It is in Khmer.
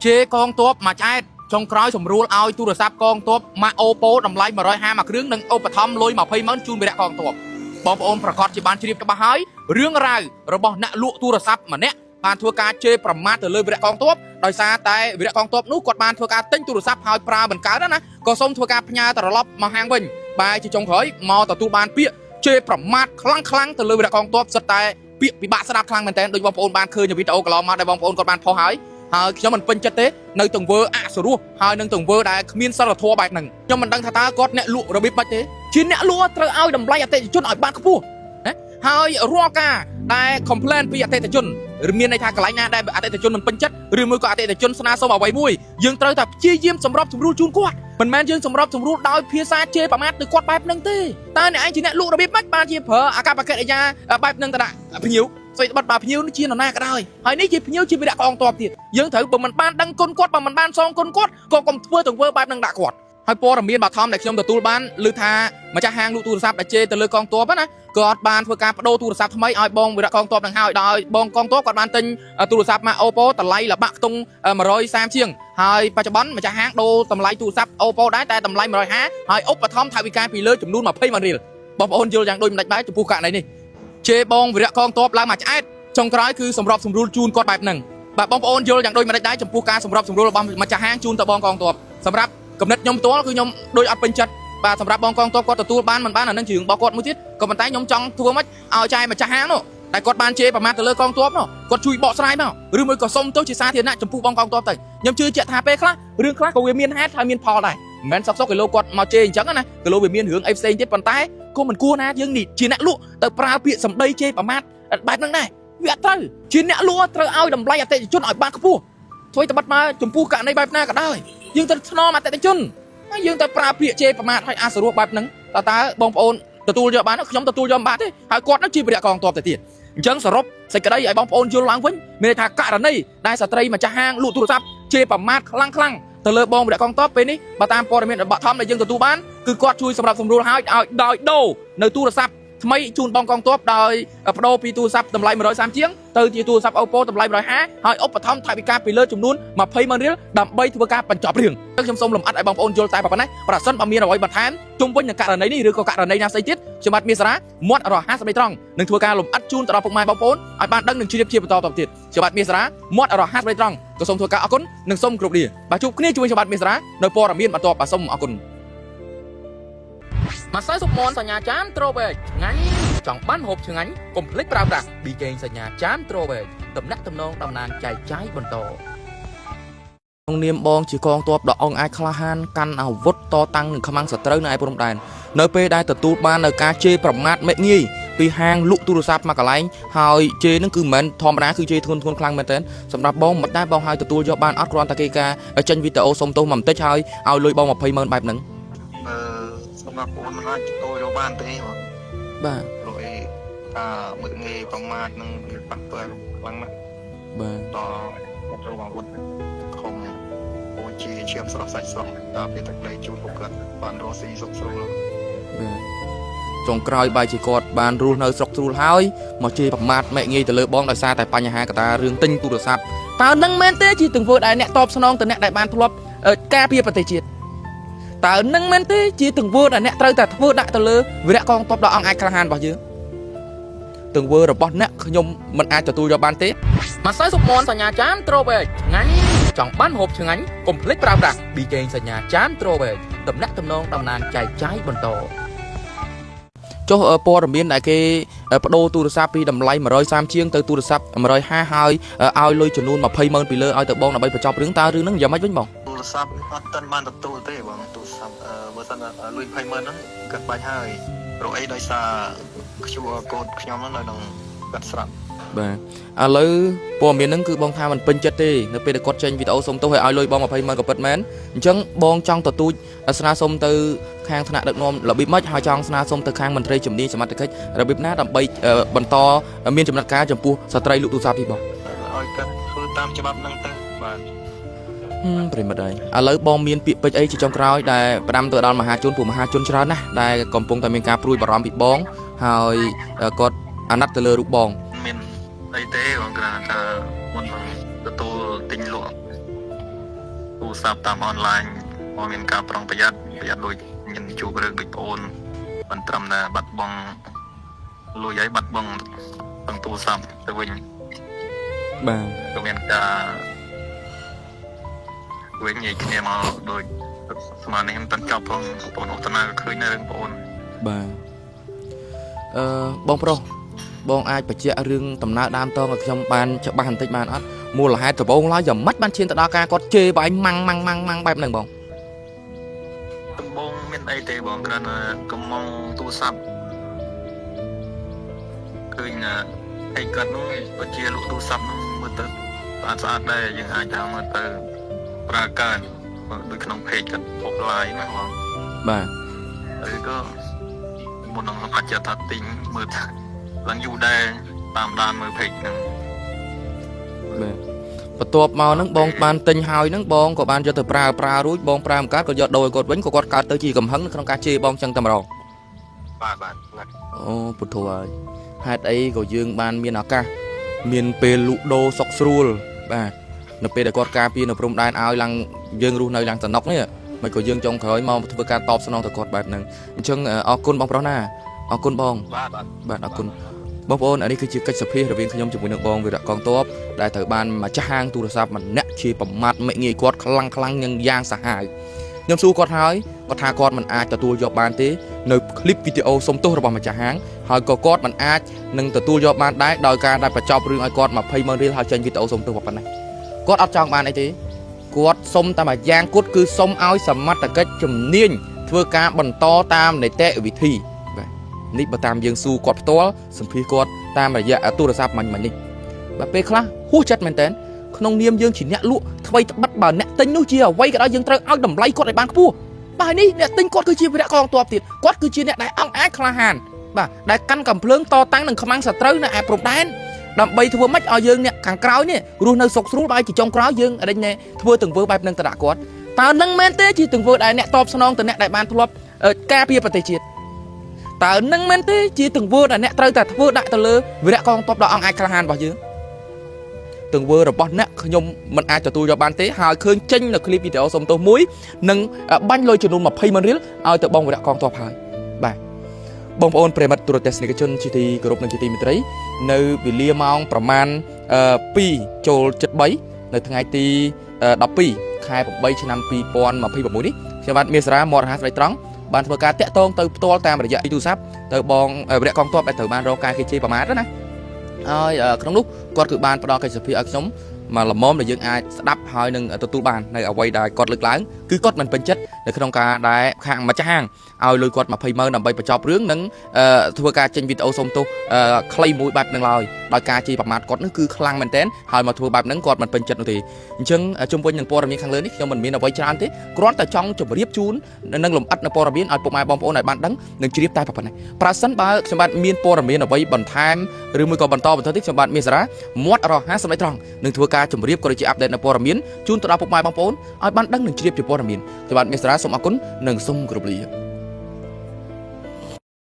ជេកងទ័ពមកឆ្អែតចុងក្រោយសម្រួលឲ្យទូរស័ព្ទកងទ័ពមកអូប៉ូតម្លៃ150មួយគ្រឿងនិងឧបត្ថម្ភលុយ200000ជូនវីរៈកងទ័ពបងប្អូនប្រកាសជាបានជ្រាបច្បាស់ហើយរឿងរ៉ាវរបស់អ្នកលក់ទូរស័ព្ទម្នាក់បានធ្វើការជេរប្រមាថទៅលើវីរៈកងទ័ពដោយសារតែវីរៈកងទ័ពនោះគាត់បានធ្វើការទិញទូរស័ព្ទហើយប្រើមិនកើតណាក៏សូមធ្វើការផ្ញើត្រឡប់មកហាងវិញបែរជាចុងក្រោយមកទទួលបានពាក្យជេរប្រមាថខ្លាំងទៅលើវីរៈកងទ័ពសិតតែពាក្យពិបាកស្ដាប់ខ្លាំងមែនទែនដូចបងប្អូនបានឃើញវីដេអូកន្លងមកដែលបងប្អូនគាត់បានផុសហើយខ្ញុំមិនពេញចិត្តទេនៅទង្វើអសុរោះហើយនឹងទង្វើដែលគ្មានសិលធម៌បែបហ្នឹងខ្ញុំមិនដឹងថាតើគាត់អ្នកលក់របៀបម៉េចទេជាអ្នកលក់ត្រូវឲ្យតម្លៃអតិថិជនឲ្យបានខ្ពស់ហើយរាល់ការដែល complain ពីអតិថិជនឬមានន័យថាកន្លែងណាដែលអតិថិជនមិនពេញចិត្តឬមួយក៏អតិថិជនស្នើសុំអ្វីមួយយើងត្រូវតែព្យាយាមសម្របសម្រួលជូនគាត់មិនមែនយើងសម្របសម្រួលដោយភាសាជេរប្រមាថទៅគាត់បែបហ្នឹងទេតើអ្នកឯងជាអ្នកលក់របៀបម៉េចបានជាប្រើអាកប្បកិរិយាបែបហ្នឹងទៅដាក់ភ្ញៀវស្វ័យបិទបើភ្ញៀវនេះជានរណាក៏ដោយហើយនេះជាភ្ញៀវជាវីរៈកងទ័ពទៀតយើងត្រូវបើមិនបានដឹងគុណគាត់បើមិនបានសងគុណគាត់ក៏កុំធ្វើទង្វើបែបហ្នឹងដាក់គាត់ហើយព័ត៌មានបឋមដែលខ្ញុំទទួលបានឮថាម្ចាស់ហាងលក់ទូរស័ព្ទដែលជេរទៅលើកងទ័ពណាគាត់បានធ្វើការបដូរទូរស័ព្ទថ្មីឲ្យបងវីរៈកងទ័ពនឹងហើយដោយបងកងទ័ពគាត់បានទិញទូរស័ព្ទមក Oppo តម្លៃលបាក់ខ្ទង់130ជាងហើយបច្ចុប្បន្នម្ចាស់ហាងដូរតម្លៃទូរស័ព្ទ Oppo ដែរតែតម្លៃ150ហើយឧបត្ថម្ភថវិកាពីលើចំនួន20ម៉ឺនរៀលបងប្អូនយល់យ៉ាងដូចម្ដេចបែបចំពោះករណីនេះជេរបងវីរៈកងទ័ពឡើងមកឆ្អែតចុងក្រោយគឺសម្របសម្រួលជូនគាត់បែបហ្នឹងបាទបងប្អូនយល់យ៉ាងដូចម្ដេចដែរចំពោះការសម្របសម្រួលរបស់ម្ចាស់ហាងជូនទៅបងកងទ័ពសម្រាប់កំណត់ខ្ញុំផ្ទាល់គឺខ្ញុំដូចអត់ពេញចិត្តបាទសម្រាប់បងកងទ័ពគាត់ទទួលបានមិនបានអានឹងជារឿងរបស់គាត់មួយទៀតក៏ប៉ុន្តែខ្ញុំចង់ធ្វើម៉េចឲ្យចែម្ចាស់ហាងនោះតែគាត់បានជេរប្រមាថទៅលើកងទ័ពនោះគាត់ជួយបកស្រាយមកឬមួយក៏សុំទោសជាសាធារណៈចំពោះបងកងទ័ពទៅខ្ញុំជឿជាក់ថាពេលខ្លះរឿងខ្លះក៏វាមានហេតុហើយមានផលដែរមិនមែនសុកគេលោកគាត់មកជេរអញ្ចឹងណាគេលោកវាមានរឿងអីផ្សេងទៀតប៉ុន្តែក៏មិនគួរណាយើងនេះជាអ្នកលក់ទៅប្រើពាក្យសម្ដីជេរប្រមាថបែបហ្នឹងដែរវាអត់ត្រូវជាអ្នកលក់ត្រូវឲ្យតម្លៃអតិថិជនឲ្យបានខ្ពស់ធ្វើទៅបាត់មកចំពោះករណីបែបណាក៏ដោយយើងត្រូវថ្នមអតិថិជនហើយយើងទៅប្រើពាក្យជេរប្រមាថឲ្យអសុរោះបែបហ្នឹងតើបងប្អូនទទួលយកបានខ្ញុំទទួលយកមិនបានទេហើយគាត់នឹងជាវីរៈកងទ័ពទៅទៀតអញ្ចឹងសរុបសេចក្តីឲ្យបងប្អូនយល់ឡើងវិញមានន័យថាករណីដែលស្ត្រីម្ចាស់ហាងលក់ទូរស័ព្ទជេរប្រមាថខ្លាំងទៅលើបងវីរៈកងទ័ពពេលនេះបើតាមព័ត៌មានរបស់ធំដែលយើងទទួលបានគឺគាត់ជួយសម្រាប់សម្រួលឲ្យដោយដូរនៅទូរស័ព្ទថ្មីជូនបងកងទ័ពដោយបដូរពីទូរស័ព្ទតម្លៃ130ជាងទៅជាទូរស័ព្ទ Oppo តម្លៃ150ហើយឧបត្ថម្ភថវិកាពីលើចំនួន20ម៉ឺនរៀលដើម្បីធ្វើការបញ្ចប់រឿងខ្ញុំសូមលំអិតឲ្យបងប្អូនយល់តែប៉ុណ្ណេះប្រសិនបើមានអ្វីបន្ថែមជុំវិញនឹងករណីនេះឬក៏ករណីណាផ្សេងទៀតខ្ញុំបាទមាសសារ៉ាមាត់រហ័សស្បែកត្រង់នឹងធ្វើការលំអិតជូនទៅដល់ពុកម៉ែបងប្អូនឲ្យបានដឹងនិងជ្រាបជាបន្តទៅទៀតខ្ញុំបាទមាសសារ៉ាមាត់រហ័សស្បែកត្រង់ក៏សូមធ្វើការអរគុណនិងសូមគោរពលាបាទជួបគ្នាជាមួយខ្ញុំបាទមាសសារ៉ានៅព័ត៌មានបន្តបាទសូមអរគុណម្សៅស៊ុបមាន់សញ្ញាចានត្រូវែកឆ្ងាញ់ចង់បានហូបឆ្ងាញ់កុំភ្លេចប្រើប្រាស់ BK សញ្ញាចានត្រូវែកតំណាក់តំណងតំណាងចែកចាយបន្តក្នុងនាមបងជាកងទ័ពដ៏អង្អាចក្លាហានកាន់អាវុធតតាំងនឹងខ្មាំងសត្រូវនៅឯព្រំដែននៅពេលដែលទទួលបាននៅការជេរប្រមាថមេងាយពីហាងលក់ទូរស័ព្ទមកកន្លែងហើយជេរនឹងគឺមិនមែនធម្មតាគឺជេរធ្ងន់ខ្លាំងមែនទែនសម្រាប់បងមិនដែរបងហើយទទួលយកបានអត់គ្រាន់តែគេការចេញវីដេអូសុំទោសមកបន្តិចហើយឲ្យលុយបង20ម៉ឺនបែបហ្នឹងសម្រាប់បងមិនអាចទទួលយកបានទេបាទព្រោះអីមើលងាយប្រមាថនឹងប៉ះពាល់ខ្លាំងណាស់បាទតចូលអាវុធខំអូជាឈាមស្រស់សាច់ស្រស់ដល់ពេលទឹកដីជូនពួកគាត់បានរស់ស៊ីសុខស្រួលបាទចុងក្រោយបាយជាគាត់បានរស់នៅស្រុកស្រួលហើយមកជេរប្រមាថមេងាយទៅលើបងដោយសារតែបញ្ហាកត្តារឿងទិញទូរស័ព្ទតើនឹងមែនទេជាទង្វើដែលអ្នកតបស្នងទៅអ្នកដែលបានធ្លាប់ការពារប្រទេសជាតិតើនឹងមែនទេជាទង្វើដែលអ្នកត្រូវតែធ្វើដាក់ទៅលើវីរៈកងទ័ពដ៏អង្អាចក្លាហានរបស់យើងទង្វើរបស់អ្នកខ្ញុំមិនអាចទទួលយកបានទេម្សៅស៊ុបមាន់សញ្ញាចានត្រូវែកឆ្ងាញ់ចង់បានហូបឆ្ងាញ់កុំភ្លេចប្រើប្រាស់ BK សញ្ញាចានត្រូវែកតំណាក់តំណងតំណាងចែកចាយបន្តចុះព័ត៌មានដែលគេបដូរទូរស័ព្ទពីតម្លៃ130ជាងទៅទូរស័ព្ទ150ហើយឲ្យលុយចំនួន20ម៉ឺនពីលើឲ្យទៅបងដើម្បីបញ្ចប់រឿងតើរឿងហ្នឹងយ៉ាងម៉េចវិញបងទូរស័ព្ទអត់ទាន់បានទទួលទេបងទូរស័ព្ទបើសិនលុយ20ម៉ឺនហ្នឹងគាត់បាច់ហើយព្រោះអីដោយសារ QR code ខ្ញុំហ្នឹងនៅក្នុងគាត់ស្រាប់បាទឥឡូវព័ត៌មានហ្នឹងគឺបងថាមិនពេញចិត្តទេនៅពេលដែលគាត់ចេញវីដេអូសុំទោសឲ្យលុយបង20ម៉ឺនក៏ពិតមែនអញ្ចឹងបងចង់ទទូចស្នើសុំទៅខាងថ្នាក់ដឹកនាំរបៀបម៉េចហើយចង់ស្នើសុំទៅខាងមន្ត្រីជំនាញសមត្ថកិច្ចរបៀបណាដើម្បីបន្តមានចំណាត់ការចំពោះស្ត្រីលក់ទូរស័ព្ទនេះបងឲ្យគាត់ធ្វើតាមច្បាប់ហ្នឹងទៅបាទប្រិមិត្តហើយឥឡូវបងមានពាក្យពេចន៍អីជាចុងក្រោយដែលផ្ដាំទៅដល់មហាជនពួកមហាជនច្រើនណាស់ដែលកំពុងតែមានការព្រួយបារម្ភពីបងហើយគាត់អាណិតទៅលើរូបបងមានអីទេបងគ្រាន់តែមុននឹងទទួលទិញលក់ ទូរស័ព្ទតាមអនឡាញមកមានការប្រុងប្រយ័ត្នដូចមានជួបរឿងដូចប្អូនមិនត្រឹមតែបាត់បង់លុយហើយបាត់បង់ទាំងទូរស័ព្ទទៅវិញ បាទ ក៏មានការវិញនិយាយគ្នាមកដូចស្មាននេះមិនតាន់ចប់ផងបងអូនតាក៏ឃើញនៅរឿងប្អូន បាទបងប្រុសបងអាចបញ្ជាក់រឿងដំណើរដើមតងឲ្យខ្ញុំបានច្បាស់បន្តិចបានអត់មូលហេតុដំបូងឡើយយ៉ាងម៉េចបានឈានទៅដល់ការគាត់ជេរបងឯងម៉ាំងបែបហ្នឹងបង ដំបងមានអីទេបងគ្រាន់តែកំងទូរស័ព្ទឃើញអីគាត់នោះបើជាលក់ទូរស័ព្ទនោះមើលទៅស្អាតដែរយើងអាចថាមើលទៅប្រើកើតដូចក្នុង page គាត់ពុក live ណាបង បាទ ហើយក៏មុននឹងសម្រាប់ចិត្តថាទិញមើលថាឡើងយូរដែរតាមដានមើល page ហ្នឹង បាទបន្ទាប់មកហ្នឹងបងបានទិញហើយហ្នឹងបងក៏បានយកទៅប្រើរួចបងប្រើមិនកើតក៏យកដូរឲ្យគាត់វិញក៏គាត់កើតទៅជាកំហឹងក្នុងការជេរបងចឹងតែម្ដង បាទ អូពុទ្ធហើយហេតុអីក៏យើងបានមានឱកាសមានពេលលក់ដូរសុកស្រួលបាទនៅពេលដែលគាត់ការពារនៅព្រំដែនឲ្យឡើងយើងរស់នៅឡើងសំណុកនេះមិនក៏យើងចុងក្រោយមកធ្វើការតបស្នងទៅគាត់បែបហ្នឹងអញ្ចឹងអរគុណបងប្រុសណាអរគុណបង បាទអរគុណបងប្អូនអានេះគឺជាកិច្ចសភារវាងខ្ញុំជាមួយនឹងបងវីរៈកងទ័ពដែលត្រូវបានម្ចាស់ហាងទូរស័ព្ទម្នាក់ជាប្រមាថមិញងាយគាត់ខ្លាំងនឹងយ៉ាងសាហាវខ្ញុំសួរគាត់ហើយគាត់ថាគាត់មិនអាចទទួលយកបានទេនៅคลิปវីដេអូសុំទោសរបស់ម្ចាស់ហាងហើយក៏គាត់មិនអាចនឹងទទួលយកបានដែរដោយការដែលបញ្ចប់រឿងឲ្យគាត់200000រៀលហើយចេញវីដេអូសុំទោសប៉ុណ្ណេះគាត់អត់ចង់បានអីទេគាត់សុំតែមួយយ៉ាងគត់គឺសុំឲ្យសមត្ថកិច្ចជំនាញធ្វើការបន្តតាមនីតិវិធីនេះបើតាមយើងស៊ូគាត់ផ្ទាល់សម្ភារគាត់តាមរយៈទូរស័ព្ទមិញនេះបើពេលខ្លះហួសចិត្តមែនតើក្នុងនាមយើងជាអ្នកលក់ថ្មីត្បិតបើអ្នកទិញនោះជាអ្វីក៏ដោយយើងត្រូវឲ្យតម្លៃគាត់ឲ្យបានខ្ពស់បាទនេះអ្នកទិញគាត់គឺជាវីរៈកងទ័ពទៀតគាត់គឺជាអ្នកដែលអង់អាចក្លាហានបាទដែលកាន់កំភ្លើងតតាំងនឹងខ្មាំងសត្រូវនៅឯព្រំដែនដើម្បីធ្វើម៉េចឲ្យយើងអ្នកខាងក្រោយនេះរស់នៅសុខស្រួលបើជាចុងក្រោយយើងអរិញធ្វើទង្វើបែបហ្នឹងទៅដាក់គាត់តើនឹងមែនទេជាទង្វើដែលអ្នកតបស្នងទៅអ្នកដែលបានធ្លាប់ការពារប្រទេសជាតិតើនឹងមែនទេជាទង្វើដែលអ្នកត្រូវតែធ្វើដាក់ទៅលើវីរៈកងទ័ពដ៏អង់អាចក្លាហានរបស់យើងទង្វើរបស់អ្នកខ្ញុំមិនអាចទទួលយកបានទេហើយឃើញចេញនៅคลิปវីដេអូសុំទោសមួយនឹងបាញ់លុយចំនួន2000000រៀលឲ្យទៅបងវីរៈកងទ័ពហើយបាទបងប្អូនប្រិមិត្តទូរទស្សនិកជនជាទីគោរពនិងជាទីមេត្រីនៅវេលាម៉ោងប្រមាណ2ចូល73នៅថ្ងៃទី12ខែ8ឆ្នាំ2026នេះខ្ញុំបាទមានសារ៉ាមរហាស្រីត្រង់បានធ្វើការតាក់ទងទៅផ្ទាល់តាមរយៈទូរស័ព្ទទៅបងវីរៈកងទ័ពដែលត្រូវបានរកការគេជេរប្រមាថណាហើយក្នុងនោះគាត់គឺបានផ្ដល់កិច្ចសភាឲ្យខ្ញុំមកលំមដែលយើងអាចស្ដាប់ហើយនឹងទទួលបាននៅអ្វីដែលគាត់លើកឡើងគឺគាត់មិនពេញចិត្តនៅក្នុងការដែលខាងម្ចាស់ហាងឲ្យលុយគាត់2000000ដើម្បីបញ្ចប់រឿងនិងធ្វើការចេញវីដេអូសុំទោសខ្លីមួយបែបហ្នឹងឡើយដោយការជេរប្រមាថគាត់នឹងគឺខ្លាំងមែនទែនហើយមកធ្វើបែបហ្នឹងគាត់មិនពេញចិត្តនោះទេអញ្ចឹងជុំវិញនឹងព័ត៌មានខាងលើនេះខ្ញុំមិនមានអ្វីច្រើនទេគ្រាន់តែចង់ជម្រាបជូននិងលម្អិតនៅព័ត៌មានឲ្យពុកម៉ែបងប្អូនឲ្យបានដឹងនិងជ្រាបតែប៉ុណ្ណេះប្រសិនបើខ្ញុំបាទមានព័ត៌មានអ្វីបន្ថែមឬមួយក៏បន្តទៀតខ្ញុំបាទមានសារ៉ាមាត់រហ័សសម្រាប់ត្រង់នឹងធ្វើការជម្រាបក៏ដូចជាអាប់ដេតនៅព័ត៌មានជូនទៅដល់ពុកម៉ែបងប្អូនឲ្យបានដឹងនិងជ្រាបពីព័ត៌មានខ្ញុំបាទមានសារ៉ាសូមអរគុណនិងសូមគោរពលា